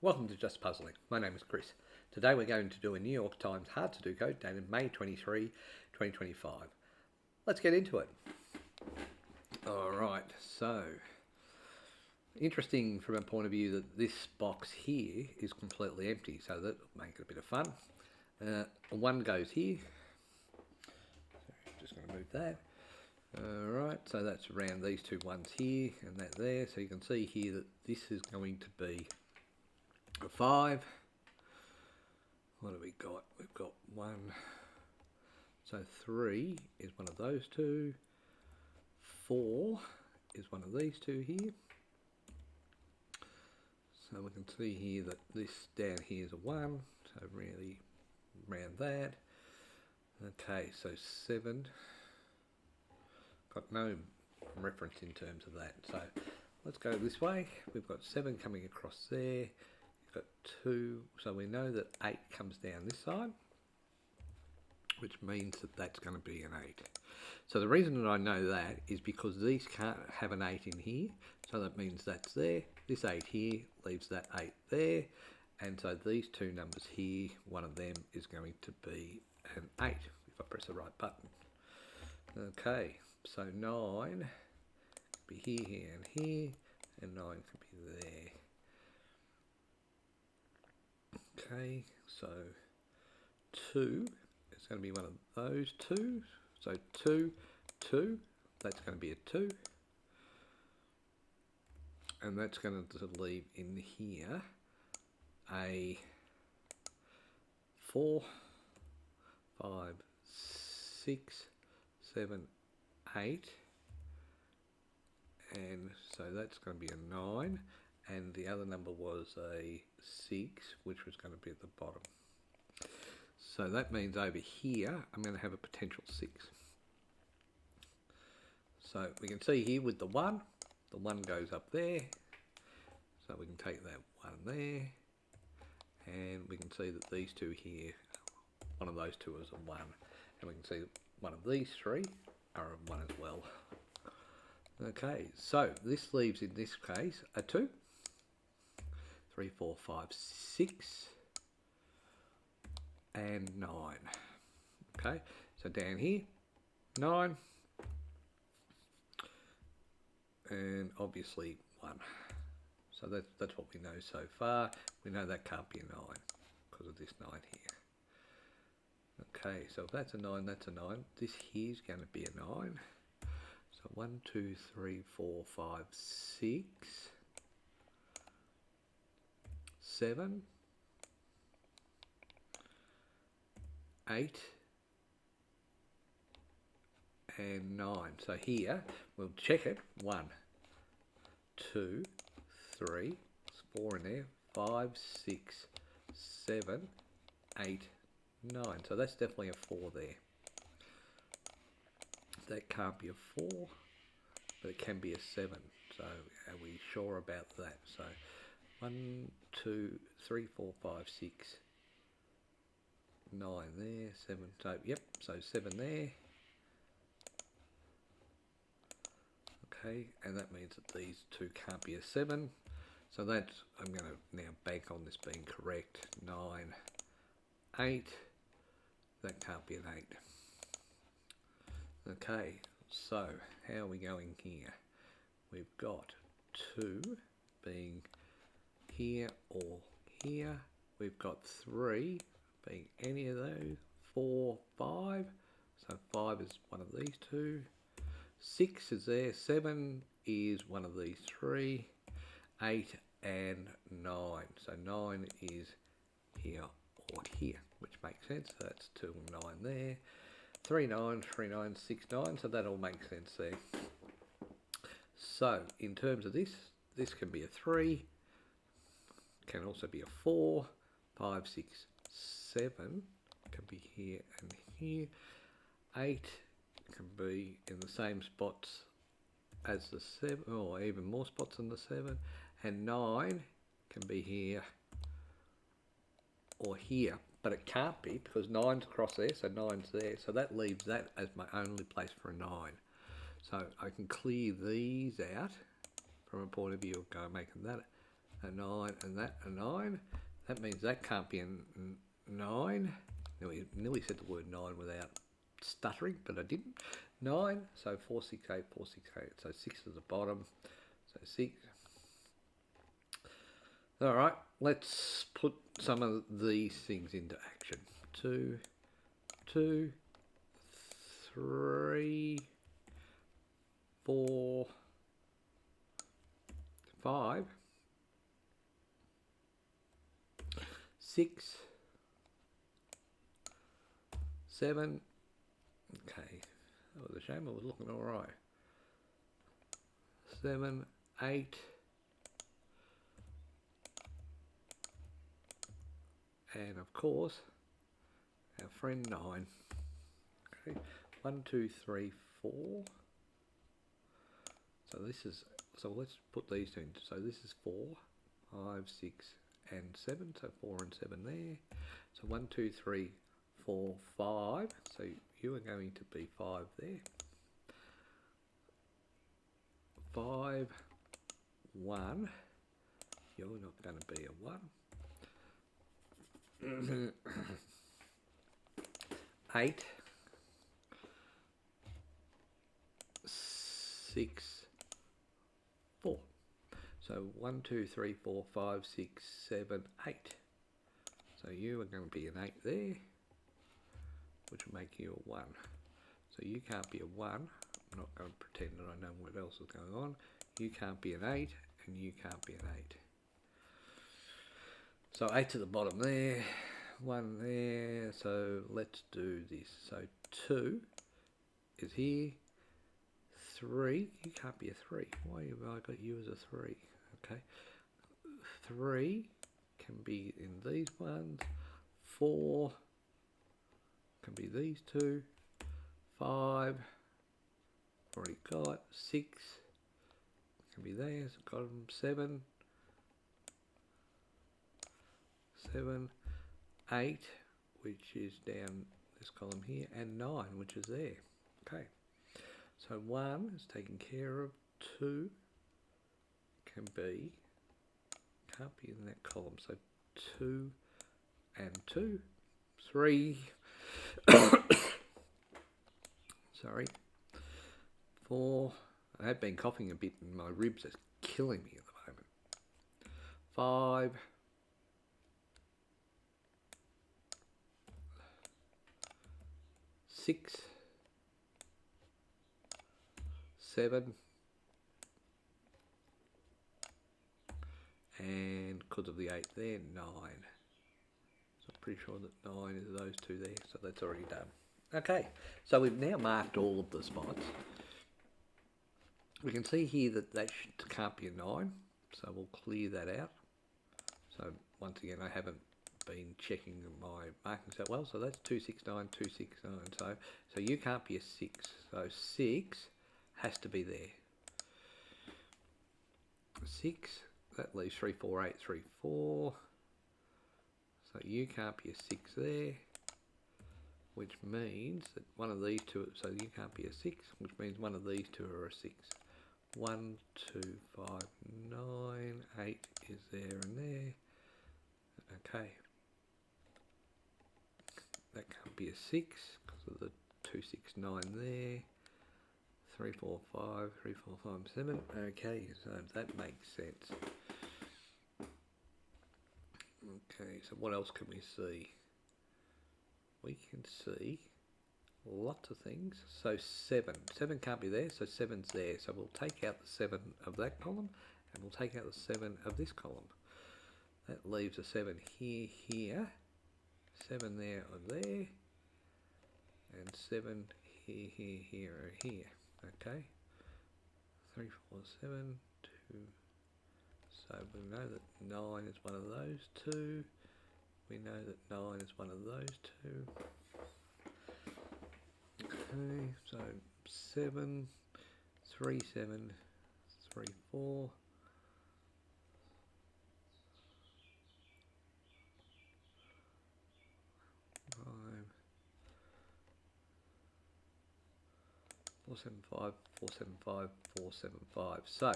Welcome to Just Puzzling. My name is Chris. Today we're going to do a New York Times hard to do code dated May 23, 2025. Let's get into it. Alright, so interesting from a point of view that this box here is completely empty, so that will make it a bit of fun. One goes here. So just going to move that. Alright, so that's around these two ones here and that there. So you can see here that this is going to be a 5. What have we got? We've got 1. So 3 is one of those two. 4 is one of these two here. So we can see here that this down here is a 1. So really around that. Okay, so 7. Got no reference in terms of that. So let's go this way. We've got 7 coming across there. Got 2, so we know that 8 comes down this side, which means that that's going to be an 8. So the reason that I know that is because these can't have an 8 in here, so that means that's there. This 8 here leaves that 8 there, and so these two numbers here, one of them is going to be an 8 if I press the right button. Okay, so 9 could be here, here and here, and 9 could be there. Okay, so 2 is going to be one of those two. So 2, 2, that's going to be a 2. And that's going to leave in here a 4, 5, 6, 7, 8. And so that's going to be a 9. And the other number was a 6, which was going to be at the bottom. So that means over here, I'm going to have a potential 6. So we can see here with the 1 goes up there. So we can take that 1 there. And we can see that these two here, one of those two is a 1. And we can see that one of these three are a 1 as well. Okay, so this leaves in this case a 2. 3, 4, 5, 6, and 9. Okay, so down here, 9, and obviously 1. So that's what we know so far. We know that can't be a 9 because of this 9 here. Okay, so if that's a 9, that's a 9. This here's going to be a 9. So 1, 2, 3, 4, 5, 6. 7, 8, and 9. So here, we'll check it. 1, 2, 3, 4 in there, 5, 6, 7, 8, 9. So that's definitely a 4 there. That can't be a 4, but it can be a 7. So are we sure about that? So 1, 2, 3, 4, 5, 6, 9 there, 7, so yep, so 7 there. Okay, and that means that these two can't be a 7. So that's, I'm going to now bank on this being correct. 9, 8, that can't be an 8. Okay, so how are we going here? We've got 2 being here or here. We've got 3 being any of those. 4, 5. So 5 is one of these two. 6 is there. 7 is one of these 3. 8 and 9. So 9 is here or here, which makes sense. So that's 2 and 9 there. 3, 9, 3, 9, 6, 9. So that all makes sense there. So in terms of this can be a 3. Can also be a 4, 5, 6, 7, can be here and here. 8 can be in the same spots as the 7, or even more spots than the 7. And 9 can be here or here, but it can't be because 9's across there, so 9's there. So that leaves that as my only place for a 9. So I can clear these out from a point of view of making that a 9, and that a 9. That means that can't be a 9. Nearly said the word 9 without stuttering, but I didn't. 9, so 4, 6, 8, 4, 6, 8. So 6 is the bottom, so 6. Alright, let's put some of these things into action. 2, 2, 3, 4, 5, 6, 7. Okay, that was a shame, I was looking alright. 7, 8, and of course, our friend 9. Okay, 1, 2, 3, 4. So this is, so let's put these two in. So this is 4, 5, 6, and 7. So 4 and 7 there. So 1, 2, 3, 4, 5. So you are going to be 5 there. 5, 1. You're not going to be a 1. 8, 6, 4. So 1, 2, 3, 4, 5, 6, 7, 8. So you are going to be an 8 there, which will make you a 1. So you can't be a 1. I'm not going to pretend that I know what else is going on. You can't be an 8, and you can't be an 8. So 8 to the bottom there, 1 there. So let's do this. So 2 is here. 3, you can't be a 3. Why have I got you as a 3? Okay. 3 can be in these ones. 4 can be these two. 5, already got. 6 can be there, so got them. 7, 8, which is down this column here, and 9, which is there. Okay, so 1 is taken care of. 2 can't be in that column, so 2 and 2. 3 sorry, 4. I have been coughing a bit and my ribs are killing me at the moment. 5, 6, 7, and because of the 8 there, 9. So I'm pretty sure that 9 is those two there, so that's already done. Okay, so we've now marked all of the spots. We can see here that that can't be a 9, so we'll clear that out. So once again, I haven't been checking my markings that well, so that's 269, 269. So you can't be a 6. So 6 has to be there. 6, that leaves 3, 4, 8, 3, 4. So you can't be a 6 there, which means that one of these two, so you can't be a 6, which means one of these two are a 6. 1, 2, 5, 9, 8 is there and there. Okay. That can't be a 6 because of the 2, 6, 9 there. 3, 4, 5, 3, 4, 5, 7. Okay, so that makes sense. Okay, so what else can we see? We can see lots of things. So 7 can't be there, so 7's there. So we'll take out the 7 of that column and we'll take out the 7 of this column. That leaves a 7 here, here, 7 there or there, and 7 here, here, here, or here. Okay, 3, 4, 7, 2. So we know that 9 is one of those two. We know that 9 is one of those two. Okay, so 7, 3, 7, 3, 4. 4, 7, 5, 4, 7, 5, 4, 7, 5. So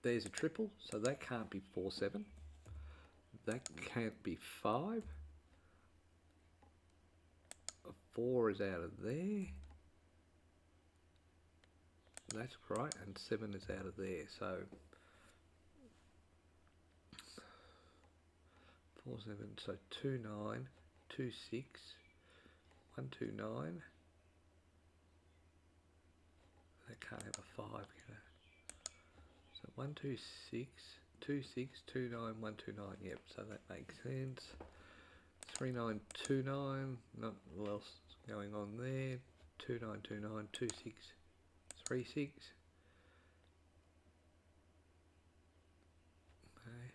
there's a triple, so that can't be 4, 7. That can't be 5. 4 is out of there. That's right, and 7 is out of there. So 4, 7. So 2, 9, 2, 6, 1, 2, 9. That can't have a 5, can it? So 1, 2, 6, 2, 6, 2, 9, 1, 2, 9. Yep, so that makes sense. 3, 9, 2, 9. Not what else is going on there. 2, 9, 2, 9, 2, 6, 3, 6. Okay.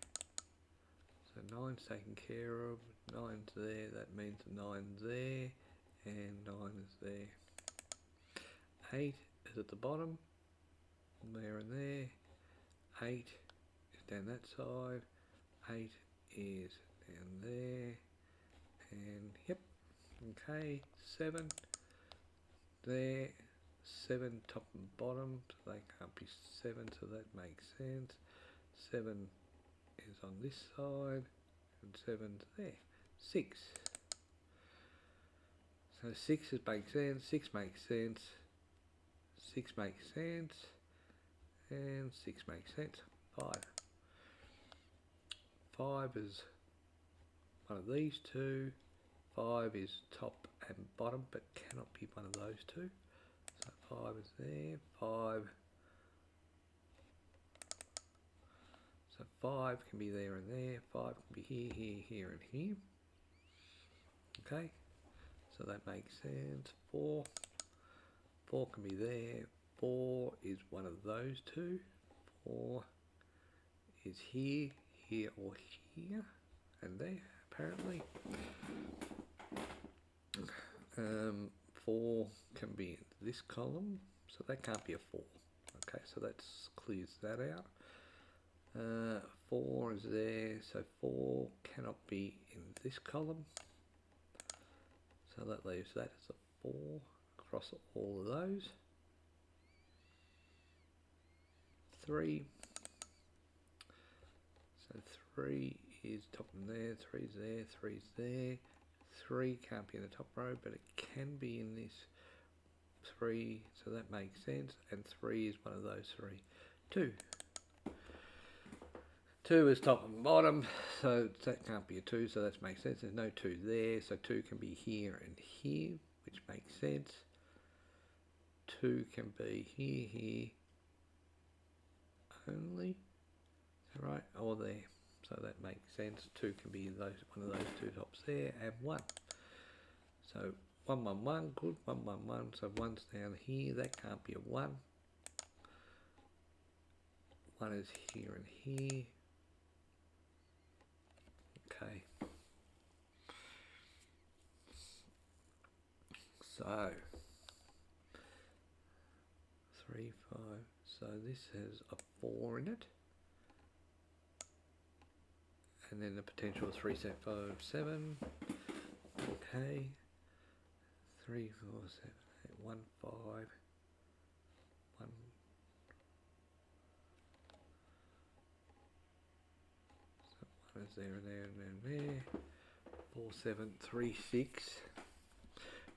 So 9's taken care of. 9's there. That means 9's there. And 9 is there. 8 is at the bottom. There and there. 8 is down that side. 8 is down there. And yep. Okay. 7 there. 7 top and bottom. So they can't be 7, so that makes sense. 7 is on this side. And 7's there. 6. So 6 makes sense. 6 makes sense. 6 makes sense. And 6 makes sense. 5. 5 is one of these two. 5 is top and bottom, but cannot be one of those two. So 5 is there. 5. So 5 can be there and there. 5 can be here, here, here, and here. Okay. So that makes sense. 4. 4 can be there. 4 is one of those two. 4 is here, here, or here, and there, apparently. 4 can be in this column, so that can't be a 4. Okay, so that clears that out. 4 is there, so 4 cannot be in this column. So that leaves that as a 4 across all of those. 3. So 3 is top and there, 3's there, 3's there. 3 can't be in the top row, but it can be in this 3, so that makes sense. And 3 is one of those 3. 2. 2 is top and bottom, so that can't be a 2, so that makes sense. There's no 2 there, so 2 can be here and here, which makes sense. 2 can be here, here, only. Is that right? Or there. So that makes sense. 2 can be those, one of those two tops there, and 1. So 1, 1, 1, good. 1, 1, 1. So 1's down here. That can't be a 1. 1 is here and here. Okay. So 3, 5. So this has a 4 in it. And then the potential is 3, 7, 5, 7. Okay. 3, 4, 7, 8, 1, 5. 1. So 1 is there and there and there and there. 4, 7, 3, 6.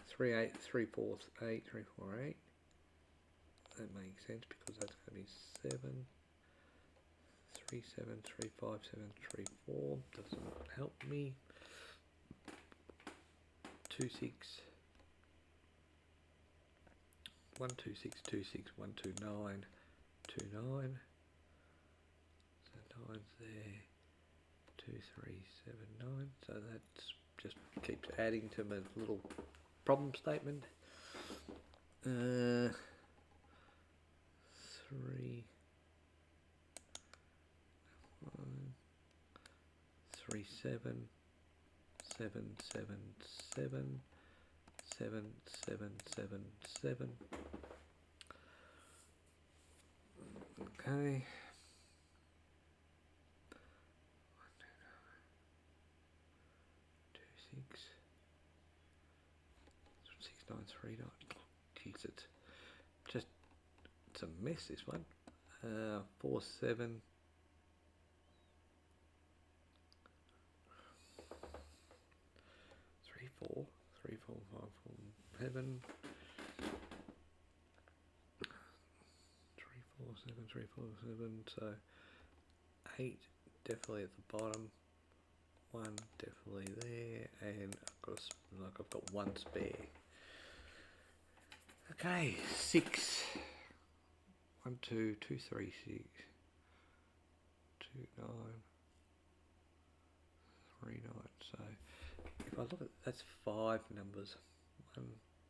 3, 8, 3, 4, 8, 3, 4, 8. That makes sense because that's going to be 7. 3, 7, 3, 5, 7, 3, 4. Doesn't help me. 2, 6. 1, 2, 6, 2, 6, 1, 2, 9, 2, 9. So 9's there. 2, 3, 7, 9. So that just keeps adding to my little problem statement. 3. 3, 7, 7, 7, 7, 7, 7, 7, 7. Okay. 2, 6. 6, 9, 3, 9. Jeez, it's a mess, this one. 4, 7. 3, 4. 3, 4, 5, 4, 7. 3, 4, 7, 3, 4, 7. So 8 definitely at the bottom. 1 definitely there, and I've got 1 spare. Okay, 6. 1, 2, 2, 3, 6. 2, 9. 3, 9. So if I look at, that's 5 numbers. 1,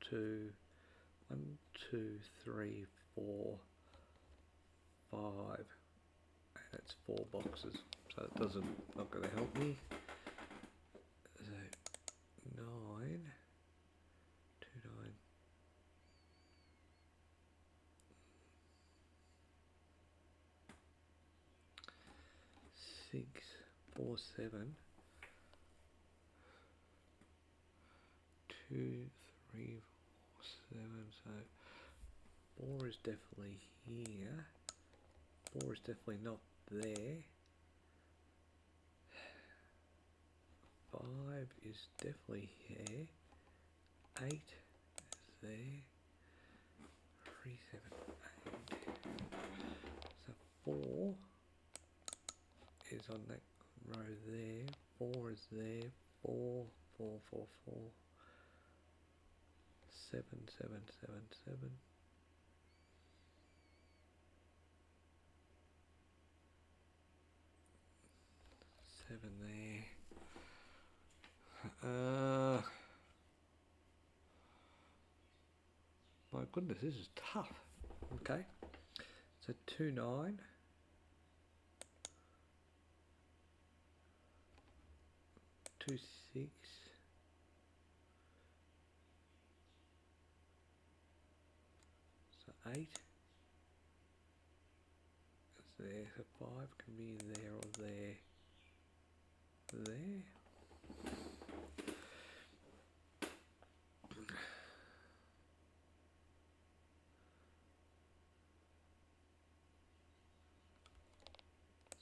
2, 1, 2, 3, 4, 5, and it's 4 boxes. So it not going to help me. So 9, 2, 9. 6, 4, 7. 2, 3, 4, 7. So 4 is definitely here. 4 is definitely not there. 5 is definitely here. 8 is there. 3, 7, 8. So 4 is on that row there. 4 is there. 4, 4, 4, 4. 7, 7, 7, 7. 7 there. My goodness, this is tough. Okay, so 2, 9. 2, 6. 8 is there, so 5 can be there or there. There.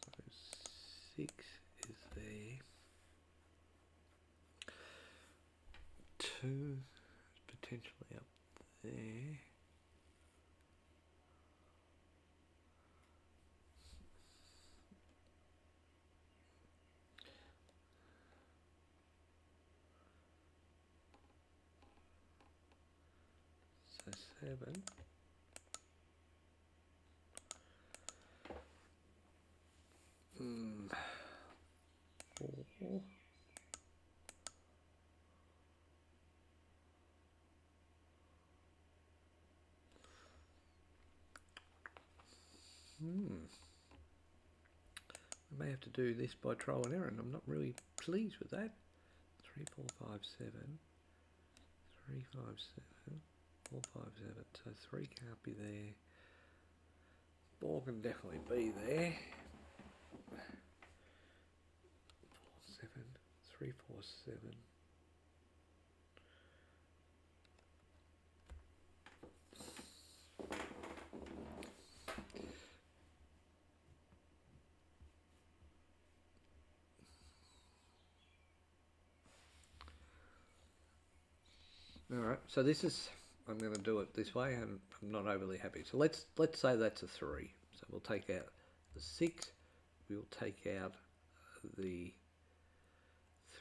So 6 is there. 2 is potentially up there. 7. Mm. 4. I may have to do this by trial and error, and I'm not really pleased with that. 3, 4, 5, 7. 3, 5, 7. 4, 5, 7. So 3 can't be there. 4 can definitely be there. 4, 7. 3, 4, 7. Alright, so this is, I'm going to do it this way, and I'm not overly happy. So let's say that's a 3. So we'll take out the 6, we'll take out the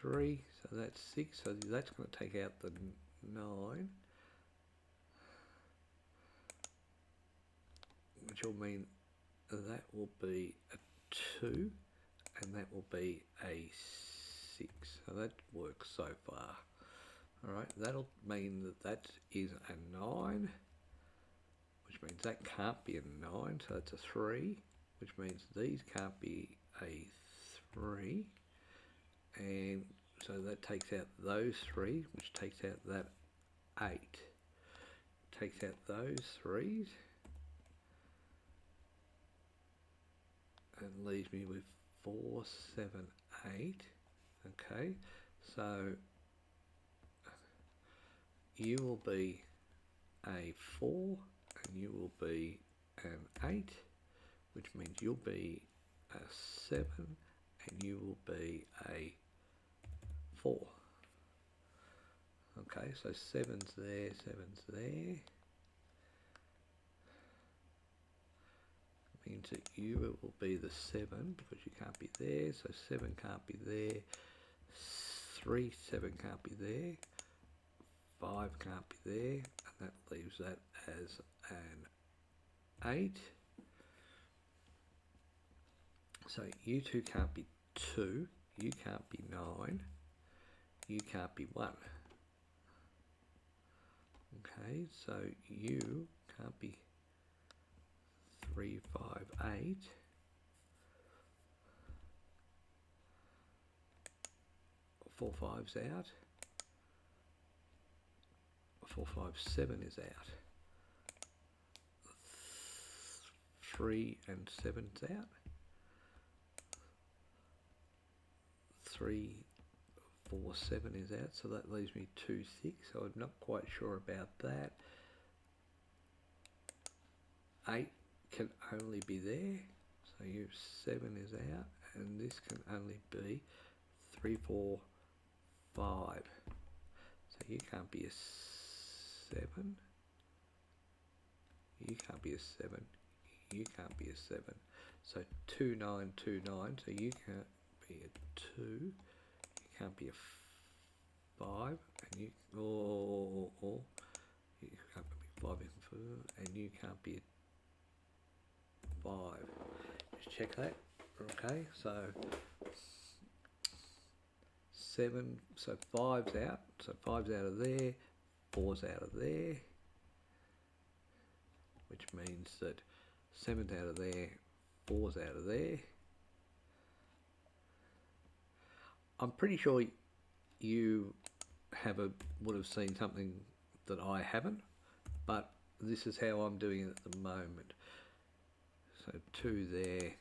3, so that's 6, so that's going to take out the 9, which will mean that will be a 2, and that will be a 6. So that works so far. Alright, that'll mean that that is a 9, which means that can't be a 9, so that's a 3, which means these can't be a 3, and so that takes out those 3, which takes out that 8. Takes out those 3s, and leaves me with 4, 7, 8. Okay, so you will be a 4 and you will be an 8, which means you'll be a 7 and you will be a 4. Okay, so 7's there, 7's there. Means that you will be the 7 because you can't be there, so 7 can't be there, 7 can't be there, 5 can't be there, and that leaves that as an 8. So you 2 can't be 2, you can't be 9, you can't be 1. Okay, so you can't be 3, 5, 8. 4, 5's out. 4, 5, 7 is out. 3 and 7's out. 3, 4, 7 is out, so that leaves me 2, 6. So I'm not quite sure about that. 8 can only be there, so you 7 is out, and this can only be 3, 4, 5. So you can't be a 7. You can't be a 7. You can't be a 7. So 2, 9, 2, 9. So you can't be a 2. You can't be a 5, and you you can't be 5 and you can't be a 5. Just check that. Okay, so 7, so 5's out, so 5's out of there, 4's out of there, which means that 7's out of there, 4's out of there. I'm pretty sure you would have seen something that I haven't, but this is how I'm doing it at the moment. So 2 there,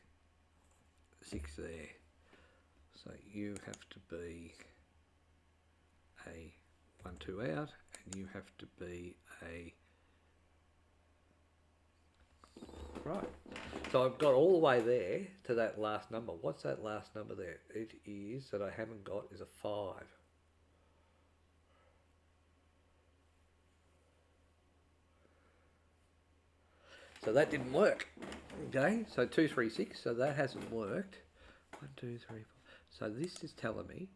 6 there. So you have to be a 1, 2 out, and you have to be a... Right. So I've got all the way there to that last number. What's that last number there? It is, that I haven't got, is a 5. So that didn't work. Okay, so 2, 3, 6, so that hasn't worked. 1, 2, 3, 4. So this is telling me,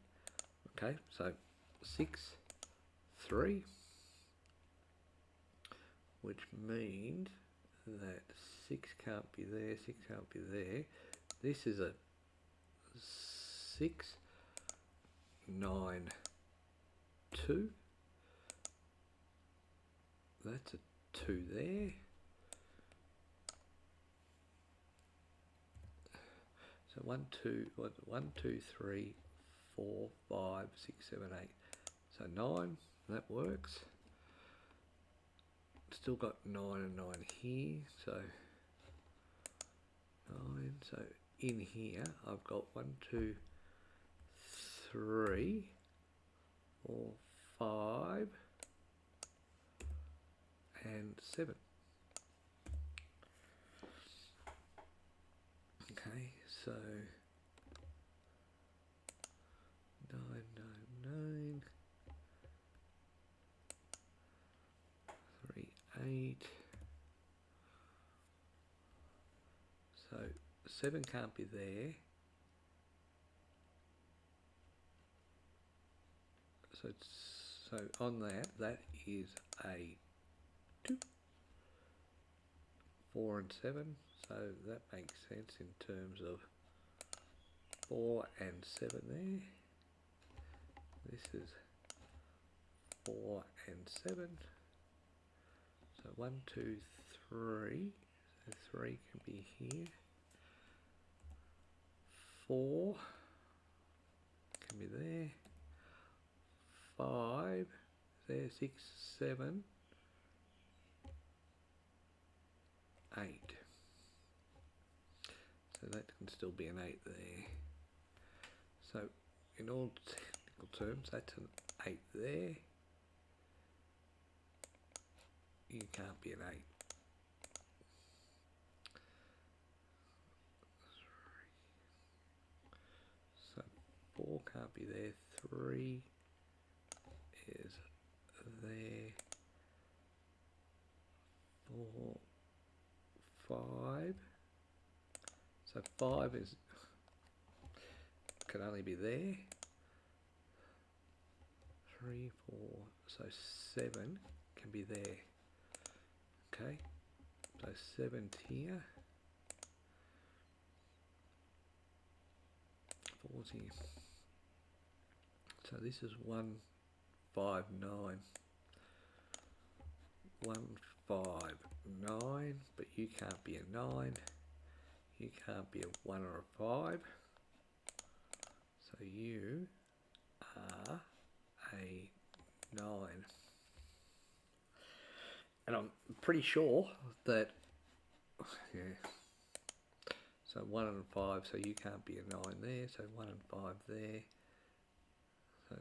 okay, so 6, 3, which means that 6 can't be there, 6 can't be there. This is a 6, 9, 2. That's a 2 there. So 1, 2, 3, 4, 5, 6, 7, 8. So 9, that works. Still got 9 and 9 here, so 9. So in here I've got 1, 2, 3, 4, 5, and 7. Okay, so 9, 9, 9, 3, 8. So 7 can't be there. So on that is a 2. 4 and 7. So that makes sense in terms of 4 and 7 there. This is 4 and 7. So 1, 2, 3. So 3 can be here. 4 can be there. 5 there. 6, 7, 8. So that can still be an 8 there. So in all technical terms, that's an 8 there. You can't be an 8. 4 can't be there. 3 is there. 4, 5. So 5 can only be there. 3, 4. So 7 can be there. Okay. So 7's here. 4's here. So this is 1, 5, 9. 1, 5, 9, but you can't be a 9. You can't be a 1 or a 5. So you are a 9. And I'm pretty sure that, yeah, so 1 and 5, so you can't be a 9 there, so 1 and 5 there. So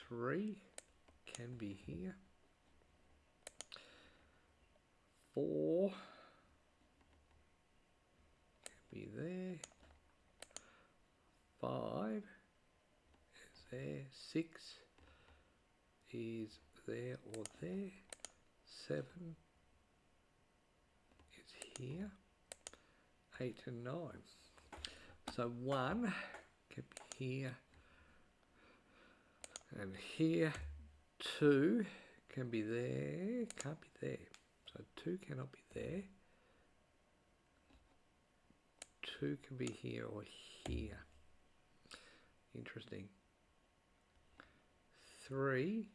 3 can be here. 4 can be there. 5 is there. 6 is there or there. 7 is here. 8 and 9. So 1 can be here and here. 2 can be there, can't be there. So 2 cannot be there. 2 can be here or here. Interesting. 3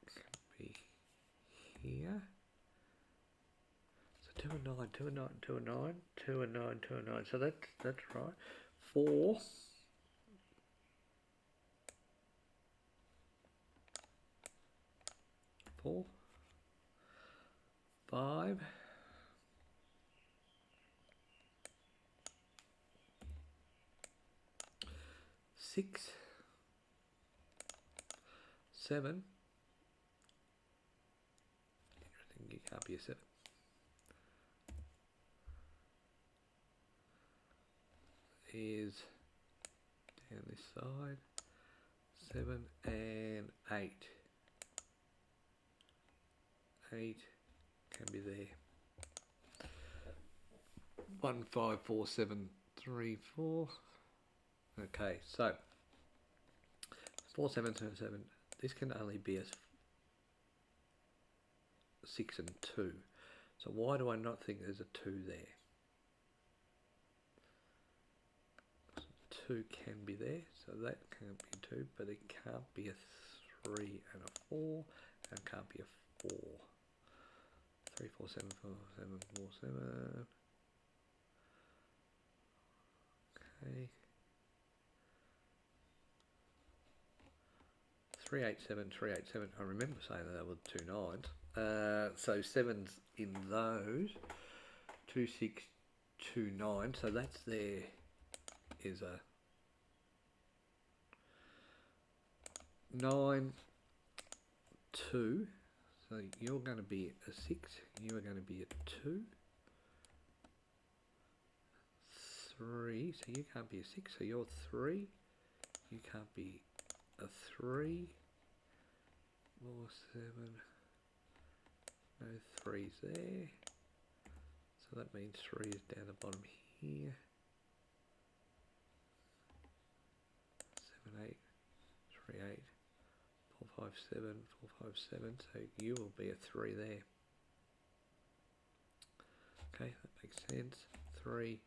can be here. So 2 and 9, 2 and 9, 2 and 9, 2 and 9, 2 and 9. So that's right. 4 4, 5, 6, 7. Interesting, you can't be a 7. Is down this side. 7 and 8. 8 can be there. 1, 5, 4, 7, 3, 4. Okay, so 4, 7, 7, 7. This can only be a 6 and 2. So why do I not think there's a 2 there? 2 can be there, so that can't be 2, but it can't be a 3 and a 4, and it can't be a 4. 3, 4, 7, 4, 7, 4, 7. Okay. 3, 8, 7, 3, 8, 7. I remember saying that were 2 9s. So 7's in those. 2, 6, 2, 9. So that's there is a 9, 2. So you're going to be a 6. You are going to be a 2. 3. So you can't be a 6. So you're 3. You can't be a 3. 4, 7. No 3's there. So that means 3 is down the bottom here. 7, 8, 3, 8, 4, 5, 7, 4, 5, 7. So you will be a 3 there. Okay, that makes sense. 3,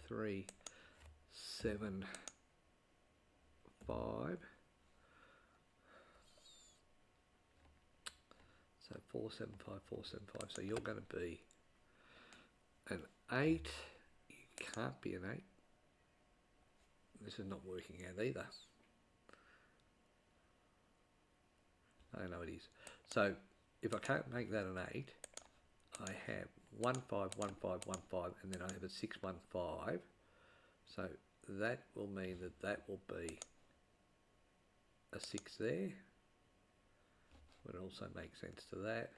3, 7, 5. So 4, 7, 5, 4, 7, 5. So you're going to be an 8. You can't be an 8. This is not working out either. I know it is. So if I can't make that an 8, I have 1, 5, 1, 5, 1, 5, and then I have a 6, 1, 5. So that will mean that that will be a 6 there. Would also make sense to that.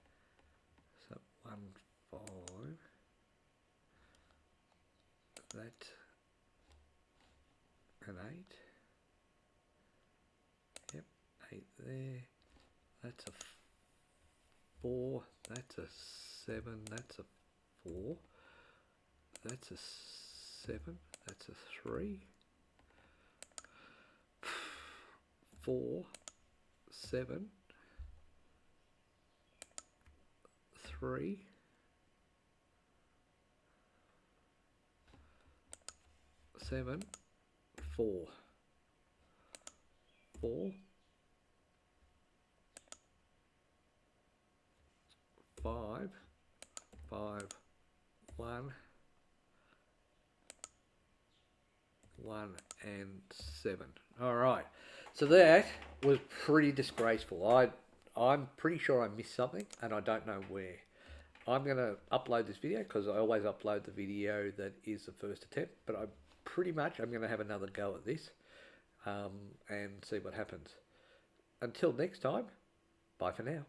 So 1, 5. That an 8. Yep, 8 there. That's a 4. That's a 7. That's a 4. That's a 7. That's a 3. 4, 7, 3, 7, 4, 4, 5, 5, 1, 1 and 7. All right, so that was pretty disgraceful. I'm pretty sure I missed something and I don't know where. I'm going to upload this video because I always upload the video that is the first attempt, but I'm going to have another go at this and see what happens. Until next time, bye for now.